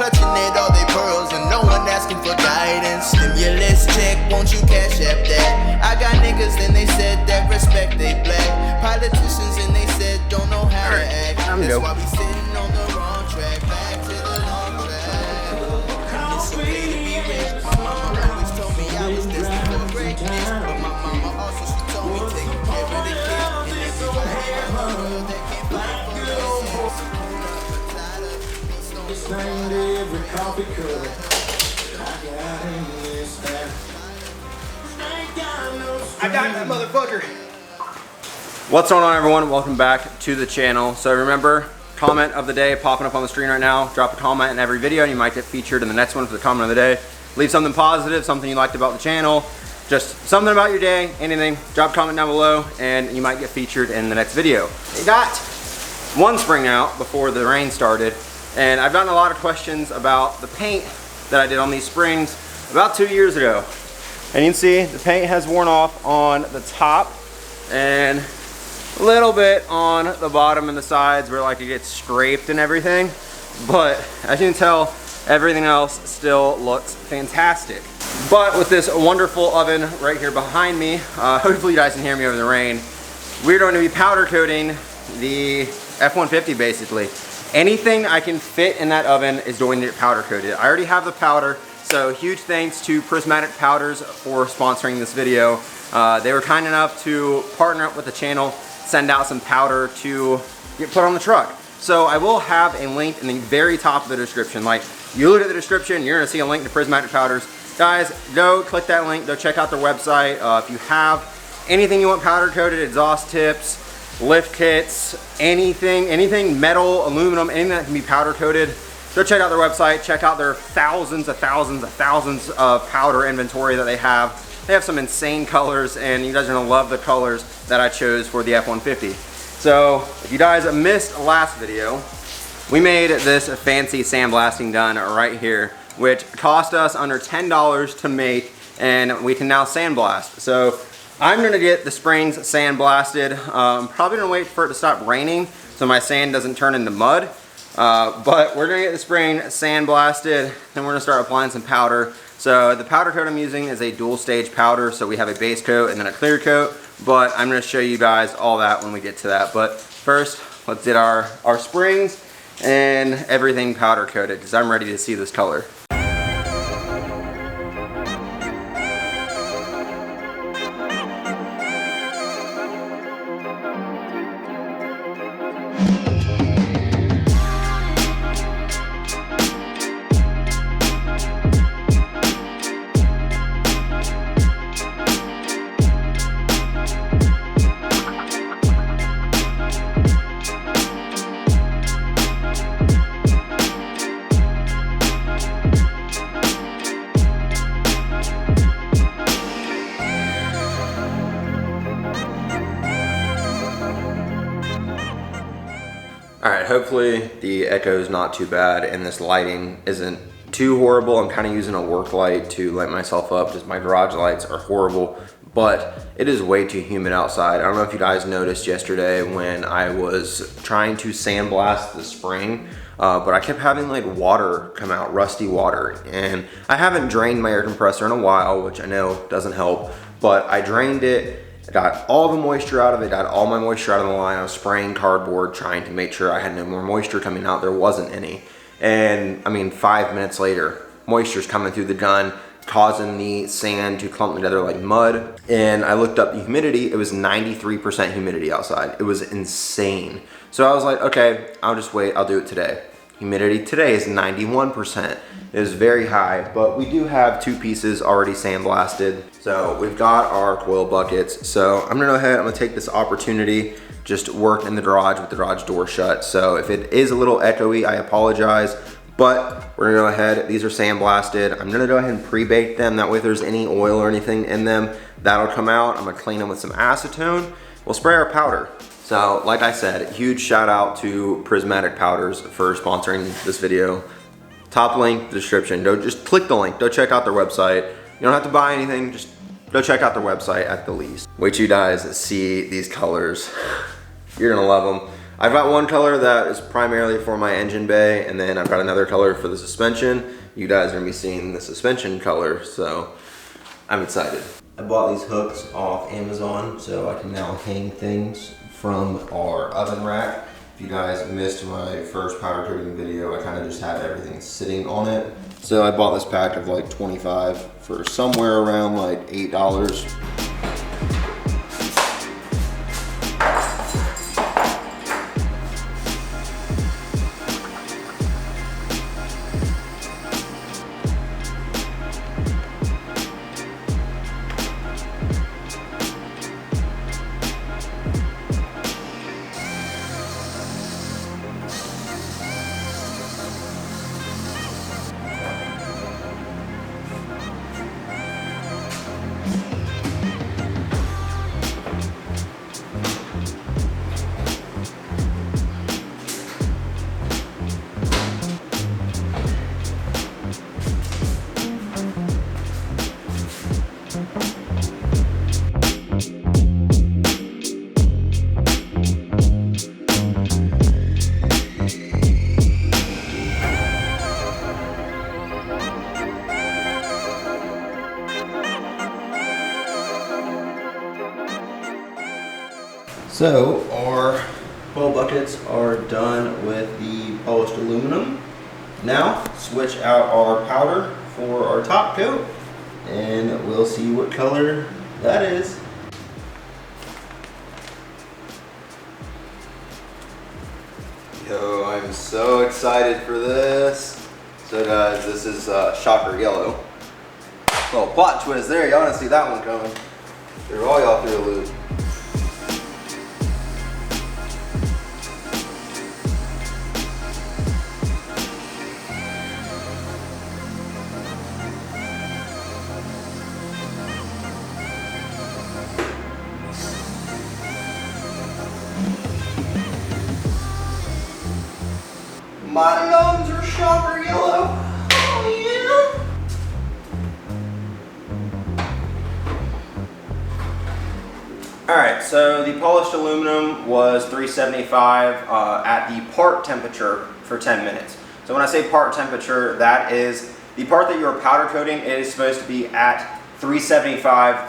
clutching at all they pearls and no one asking for guidance. Stimulus check, won't you cash app that? I got niggas and they said that respect they black. Politicians and they said don't know how to act. That's why we sitting on the wrong track. Back to the long track. It's okay to be rich. My mama always told me I was destined for greatness, but my mama also she told me take care of the kids. And if you don't have a world that can't fight for us, it's named every coffee cup I got in this house. I got that motherfucker. What's going on, everyone? Welcome back to the channel. So remember, comment of the day popping up on the screen right now. Drop a comment in every video and you might get featured in the next one for the comment of the day. Leave something positive, something you liked about the channel, just something about your day, anything. Drop a comment down below and you might get featured in the next video. We got one spring out before the rain started, and I've gotten a lot of questions about the paint that I did on these springs about 2 years ago. And you can see the paint has worn off on the top and a little bit on the bottom and the sides where like it gets scraped and everything. But as you can tell, everything else still looks fantastic. But with this wonderful oven right here behind me, hopefully you guys can hear me over the rain, we're going to be powder coating the F-150 basically. Anything I can fit in that oven is going to get powder coated. I already have the powder, so huge thanks to Prismatic Powders for sponsoring this video. They were kind enough to partner up with the channel, send out some powder to get put on the truck. So I will have a link in the very top of the description. Like, you look at the description, you're gonna see a link to Prismatic Powders. Guys, go click that link, go check out their website. If you have anything you want powder coated, exhaust tips, lift kits, anything metal, aluminum, anything that can be powder coated, go check out their website, check out their thousands of powder inventory that they have. They have some insane colors, and you guys are gonna love the colors that I chose for the F-150. So if you guys missed last video, we made this fancy sandblasting gun right here, which cost us under $10 to make, and we can now sandblast. So I'm gonna get the springs sandblasted. I'm probably gonna wait for it to stop raining so my sand doesn't turn into mud. But we're gonna get the spring sandblasted, then we're gonna start applying some powder. So the powder coat I'm using is a dual stage powder, so we have a base coat and then a clear coat, but I'm gonna show you guys all that when we get to that. But first, let's get our springs and everything powder coated, because I'm ready to see this color. Alright, hopefully the echo is not too bad and this lighting isn't too horrible. I'm kind of using a work light to light myself up, just my garage lights are horrible, but it is way too humid outside. I don't know if you guys noticed yesterday when I was trying to sandblast the spring, but I kept having like water come out, rusty water, and I haven't drained my air compressor in a while, which I know doesn't help, but I drained it. I got all the moisture out of it, got all my moisture out of the line. I was spraying cardboard trying to make sure I had no more moisture coming out. There wasn't any. And I mean, 5 minutes later, moisture's coming through the gun, causing the sand to clump together like mud. And I looked up the humidity, it was 93% humidity outside. It was insane. So I was like, okay, I'll just wait, I'll do it today. Humidity today is 91%. It is very high, but we do have 2 pieces already sandblasted. So we've got our coil buckets. So I'm gonna go ahead, I'm gonna take this opportunity, just work in the garage with the garage door shut. So if it is a little echoey, I apologize, but we're gonna go ahead, these are sandblasted. I'm gonna go ahead and pre-bake them. That way if there's any oil or anything in them, that'll come out. I'm gonna clean them with some acetone. We'll spray our powder. So like I said, huge shout out to Prismatic Powders for sponsoring this video. Top link, description. Go just click the link, go check out their website. You don't have to buy anything, just go check out their website at the least. Wait till you guys see these colors. You're gonna love them. I've got one color that is primarily for my engine bay, and then I've got another color for the suspension. You guys are gonna be seeing the suspension color, so I'm excited. I bought these hooks off Amazon, so I can now hang things from our oven rack. If you guys missed my first powder coating video, I kind of just had everything sitting on it. So I bought this pack of like 25 for somewhere around like $8. So our 12 buckets are done with the polished aluminum. Now switch out our powder for our top coat and we'll see what color that is. Yo, I'm so excited for this. So guys, this is Shocker Yellow. Well, plot twist there, y'all didn't see that one coming. They're all y'all through a loop. My lungs are Shocker Yellow. Oh yeah. Alright, so the polished aluminum was $375 at the part temperature for 10 minutes. So when I say part temperature, that is the part that you're powder coating is supposed to be at 375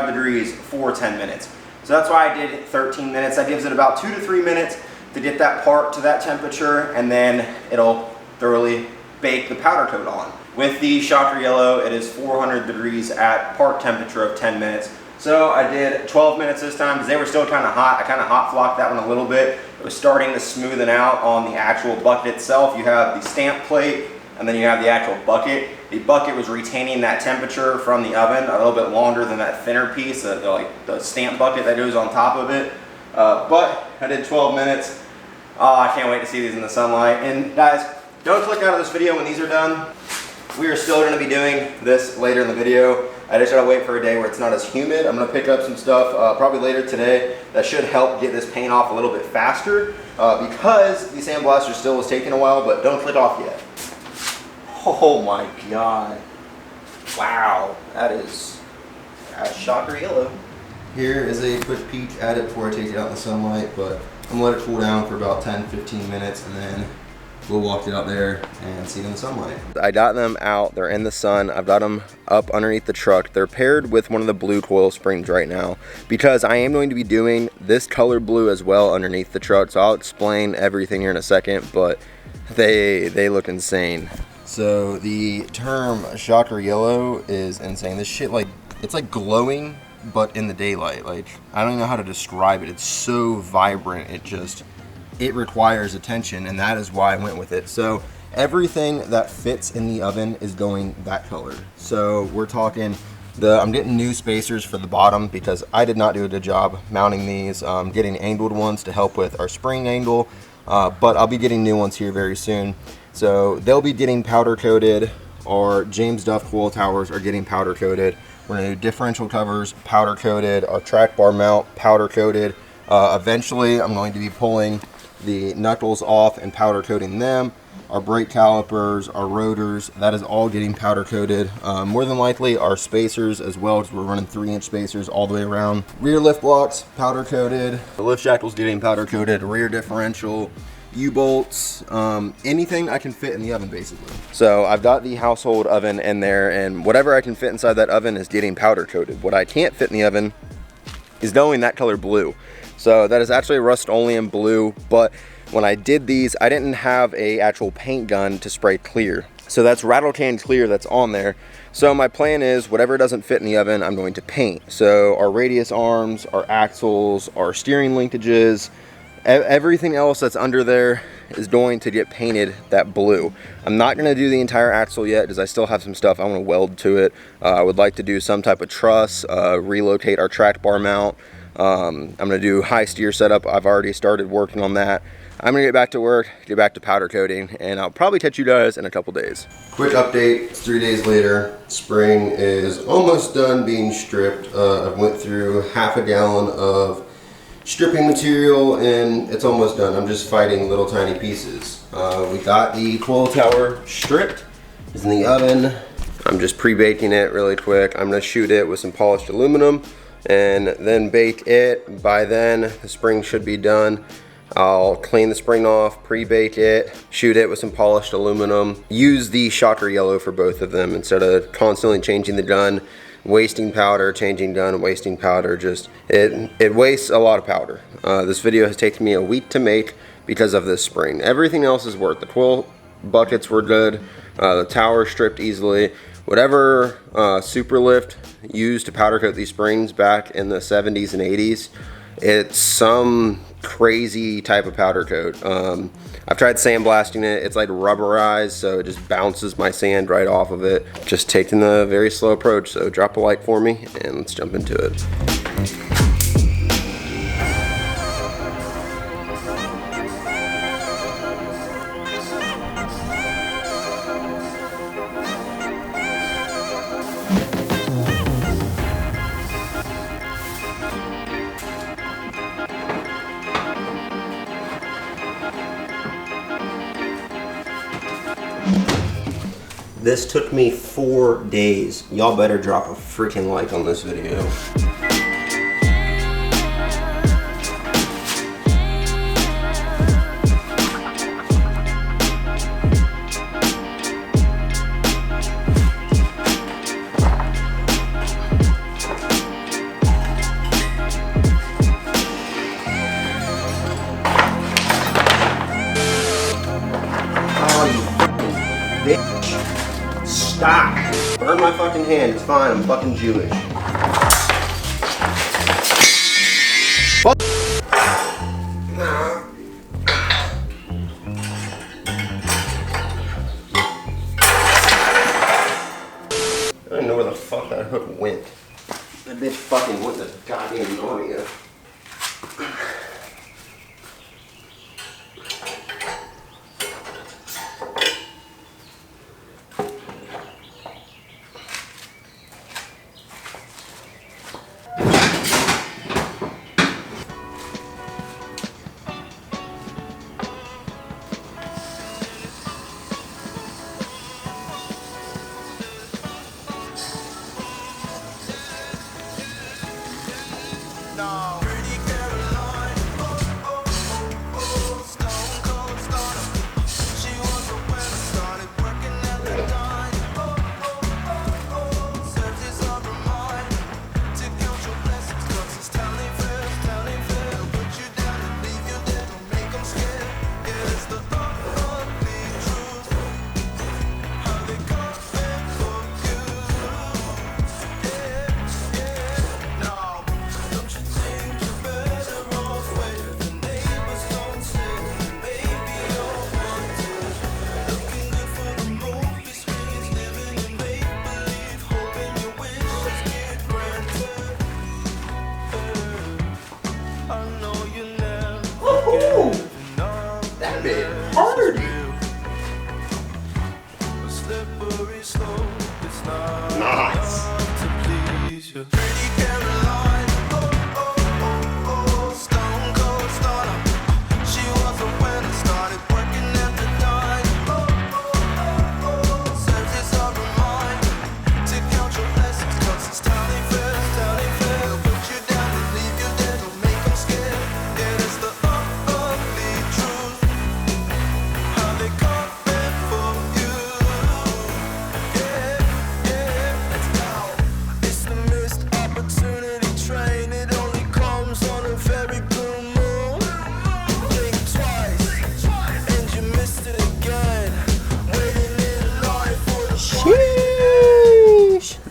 degrees for 10 minutes. So that's why I did 13 minutes. That gives it about 2 to 3 minutes to get that part to that temperature, and then it'll thoroughly bake the powder coat on. With the Shocker Yellow, it is 400 degrees at part temperature of 10 minutes. So I did 12 minutes this time because they were still kind of hot. I kind of hot flocked that one a little bit. It was starting to smoothen out on the actual bucket itself. You have the stamp plate and then you have the actual bucket. The bucket was retaining that temperature from the oven a little bit longer than that thinner piece, like the stamp bucket that goes on top of it. But I did 12 minutes. I can't wait to see these in the sunlight. And guys, don't click out of this video when these are done. We are still going to be doing this later in the video. I just gotta wait for a day where it's not as humid. I'm gonna pick up some stuff probably later today that should help get this paint off a little bit faster because the sandblaster still was taking a while, but don't click off yet. Oh my God. Wow, that's Shocker Yellow. Here is a quick peek at it before I take it out in the sunlight, but I'm gonna let it cool down for about 10-15 minutes and then we'll walk it out there and see it in the sunlight. I got them out, they're in the sun. I've got them up underneath the truck. They're paired with one of the blue coil springs right now because I am going to be doing this color blue as well underneath the truck. So I'll explain everything here in a second, but they look insane. So the term Shocker Yellow is insane. This shit, like, it's like glowing, but in the daylight. Like, I don't even know how to describe it. It's so vibrant, it requires attention, and that is why I went with it. So everything that fits in the oven is going that color. So we're talking I'm getting new spacers for the bottom because I did not do a good job mounting these. Getting angled ones to help with our spring angle, but I'll be getting new ones here very soon. So they'll be getting powder coated. Our James Duff coil towers are getting powder coated. We're gonna do differential covers powder coated. Our track bar mount powder coated. Eventually I'm going to be pulling the knuckles off and powder coating them. our brake calipers, our rotors, that is all getting powder coated. More than likely our spacers as well, because we're running 3-inch spacers all the way around. Rear lift blocks, powder coated. The lift shackle's getting powder coated, rear differential, U-bolts, anything I can fit in the oven basically. So I've got the household oven in there, and whatever I can fit inside that oven is getting powder coated. What I can't fit in the oven is knowing that color blue. So that is actually rust-oleum blue, but when I did these, I didn't have a actual paint gun to spray clear. So that's rattle can clear that's on there. So my plan is whatever doesn't fit in the oven, I'm going to paint. So our radius arms, our axles, our steering linkages, everything else that's under there is going to get painted that blue. I'm not going to do the entire axle yet because I still have some stuff I want to weld to it. I would like to do some type of truss, relocate our track bar mount. I'm going to do high steer setup. I've already started working on that. I'm going to get back to work, get back to powder coating, and I'll probably catch you guys in a couple days. Quick update, it's 3 days later. Spring is almost done being stripped. I went through half a gallon of stripping material and it's almost done. I'm just fighting little tiny pieces. We got the coil tower stripped. It's in the oven. I'm just pre-baking it really quick. I'm gonna shoot it with some polished aluminum and then bake it. By then, the spring should be done. I'll clean the spring off, pre-bake it, shoot it with some polished aluminum. Use the shocker yellow for both of them instead of constantly changing the gun, wasting powder, changing gun, wasting powder. Just it wastes a lot of powder. This video has taken me a week to make because of this spring. Everything else is worth. The coil buckets were good. The tower stripped easily. Whatever super lift used to powder coat these springs back in the 70s and 80s, it's some crazy type of powder coat. I've tried sandblasting it. It's like rubberized, so it just bounces my sand right off of it. Just taking the very slow approach. So drop a like for me and let's jump into it. This took me 4 days. Y'all better drop a freaking like on this video. Stop! Burn my fucking hand, it's fine, I'm fucking Jewish. Fuck! I don't even know where the fuck that hook went. That bitch fucking went to goddamn Narnia.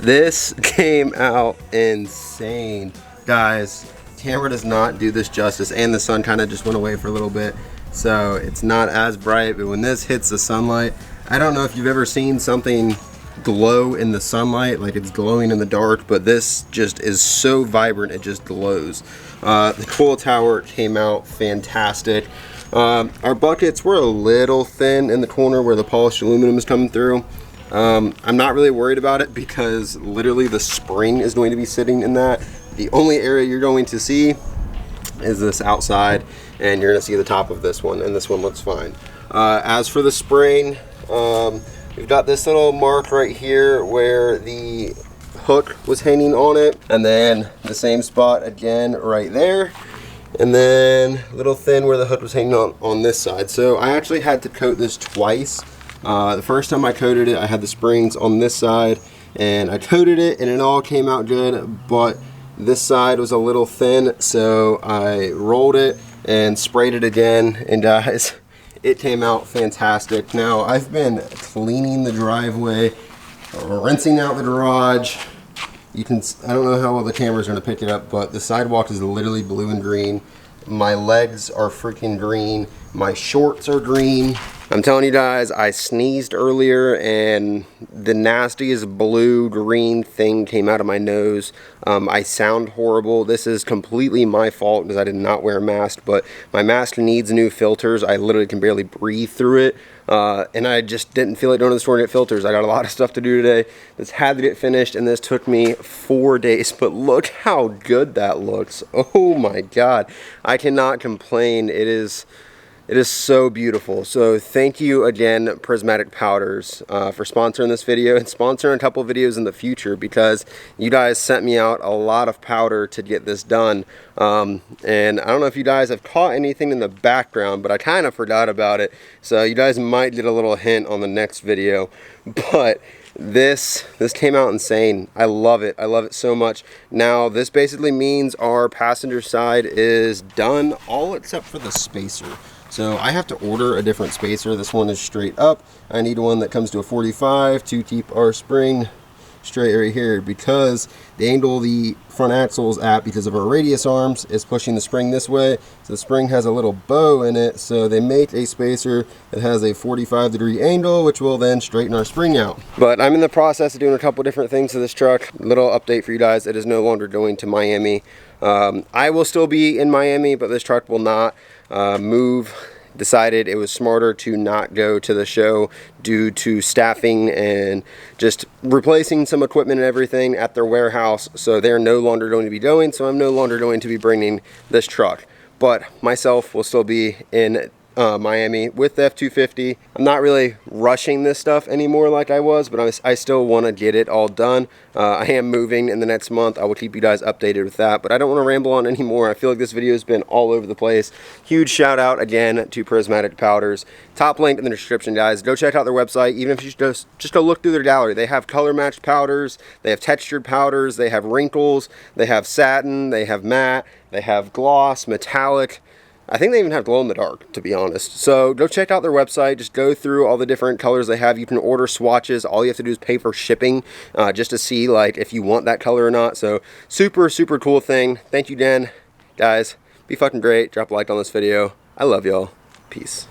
This came out insane. Guys, camera does not do this justice, and the sun kind of just went away for a little bit, so it's not as bright, but when this hits the sunlight, I don't know if you've ever seen something glow in the sunlight, like it's glowing in the dark, but this just is so vibrant, it just glows. The coil tower came out fantastic. Our buckets were a little thin in the corner where the polished aluminum is coming through. I'm not really worried about it because literally the spring is going to be sitting in that. The only area you're going to see is this outside, and you're going to see the top of this one, and this one looks fine. As for the spring, we've got this little mark right here where the hook was hanging on it, and then the same spot again right there, and then a little thin where the hook was hanging on this side. So I actually had to coat this twice. The first time I coated it, I had the springs on this side, and I coated it and it all came out good, but this side was a little thin, so I rolled it and sprayed it again, and guys, it came out fantastic. Now I've been cleaning the driveway, rinsing out the garage. I don't know how well the camera's gonna pick it up, but the sidewalk is literally blue and green. My legs are freaking green. My shorts are green. I'm telling you guys, I sneezed earlier and the nastiest blue-green thing came out of my nose. I sound horrible. This is completely my fault because I did not wear a mask, but my mask needs new filters. I literally can barely breathe through it. And I just didn't feel like going to the store to get filters. I got a lot of stuff to do today. This had to get finished, and this took me 4 days, but look how good that looks. Oh my God. I cannot complain. It is so beautiful. So thank you again, Prismatic Powders, for sponsoring this video and sponsoring a couple videos in the future, because you guys sent me out a lot of powder to get this done. And I don't know if you guys have caught anything in the background, but I kind of forgot about it. So you guys might get a little hint on the next video. But this came out insane. I love it. I love it so much. Now this basically means our passenger side is done, all except for the spacer. So I have to order a different spacer. This one is straight up. I need one that comes to a 45 to keep our spring straight right here, because the angle the front axle is at, because of our radius arms, is pushing the spring this way. So the spring has a little bow in it, so they make a spacer that has a 45-degree angle, which will then straighten our spring out. But I'm in the process of doing a couple different things to this truck. Little update for you guys: it is no longer going to Miami. I will still be in Miami, but this truck will not move. Decided it was smarter to not go to the show due to staffing and just replacing some equipment and everything at their warehouse. So they're no longer going to be going, so I'm no longer going to be bringing this truck. But myself will still be in Miami with the F250. I'm not really rushing this stuff anymore like I was, but I still want to get it all done. I am moving in the next month. I will keep you guys updated with that, but I don't want to ramble on anymore. I feel like this video has been all over the place. Huge shout out again to Prismatic Powders. Top link in the description, guys. Go check out their website. Even if you just go look through their gallery. They have color matched powders, they have textured powders, they have wrinkles, they have satin, they have matte, they have gloss, metallic. I think they even have glow in the dark, to be honest. So go check out their website. Just go through all the different colors they have. You can order swatches. All you have to do is pay for shipping, just to see like if you want that color or not. So super, super cool thing. Thank you, Dan. Guys, be fucking great. Drop a like on this video. I love y'all. Peace.